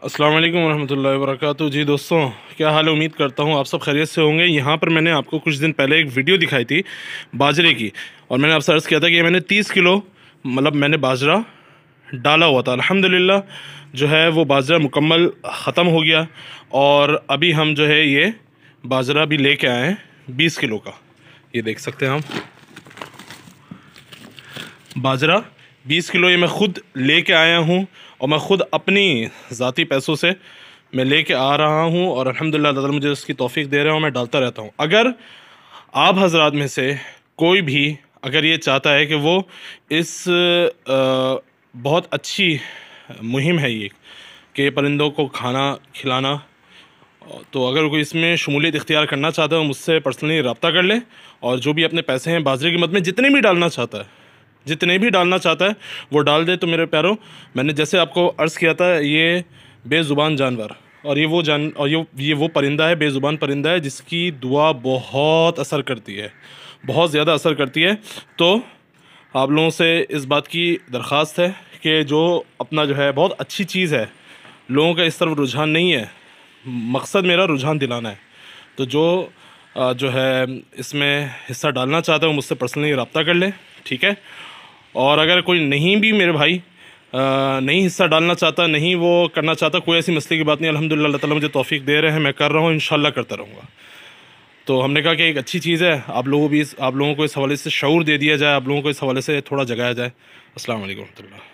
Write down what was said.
السلام علیکم ورحمۃ اللہ وبرکاتہ۔ جی دوستوں، کیا حال ہے؟ امید کرتا ہوں آپ سب خیریت سے ہوں گے۔ یہاں پر میں نے آپ کو کچھ دن پہلے ایک ویڈیو دکھائی تھی باجرے کی، اور میں نے آپ سے عرض کیا تھا کہ میں نے 30 کلو میں نے باجرہ ڈالا ہوا تھا۔ الحمدللہ جو ہے وہ باجرہ مکمل ختم ہو گیا، اور ابھی ہم جو ہے یہ باجرہ بھی لے کے آئے ہیں 20 کلو کا۔ یہ دیکھ سکتے ہیں ہم باجرہ 20 کلو یہ میں خود لے کے آیا ہوں، اور میں خود اپنی ذاتی پیسوں سے میں لے کے آ رہا ہوں، اور الحمدللہ اللہ تعالیٰ مجھے اس کی توفیق دے رہے ہیں، اور میں ڈالتا رہتا ہوں۔ اگر آپ حضرات میں سے کوئی بھی اگر یہ چاہتا ہے کہ وہ اس بہت اچھی مہم ہے یہ کہ پرندوں کو کھانا کھلانا، تو اگر کوئی اس میں شمولیت اختیار کرنا چاہتا ہے وہ مجھ سے پرسنلی رابطہ کر لے، اور جو بھی اپنے پیسے ہیں باجرے کی مد میں جتنے بھی ڈالنا چاہتا ہے وہ ڈال دے۔ تو میرے پیاروں، میں نے جیسے آپ کو عرض کیا تھا، یہ بے زبان جانور، اور یہ وہ پرندہ ہے، بے زبان پرندہ ہے جس کی دعا بہت اثر کرتی ہے، بہت زیادہ اثر کرتی ہے۔ تو آپ لوگوں سے اس بات کی درخواست ہے کہ جو اپنا جو ہے بہت اچھی چیز ہے، لوگوں کا اس طرف رجحان نہیں ہے، مقصد میرا رجحان دلانا ہے، تو جو ہے اس میں حصہ ڈالنا چاہتا ہے وہ مجھ سے پرسنلی رابطہ کر لے، ٹھیک ہے؟ اور اگر کوئی نہیں بھی میرے بھائی نہیں حصہ ڈالنا چاہتا، نہیں وہ کرنا چاہتا، کوئی ایسی مسئلے کی بات نہیں، الحمدللہ اللہ تعالیٰ مجھے توفیق دے رہے ہیں، میں کر رہا ہوں، انشاءاللہ کرتا رہوں گا۔ تو ہم نے کہا کہ ایک اچھی چیز ہے، آپ لوگوں کو اس حوالے سے شعور دے دیا جائے، آپ لوگوں کو اس حوالے سے تھوڑا جگایا جائے۔ السلام علیکم ورحمۃ اللہ۔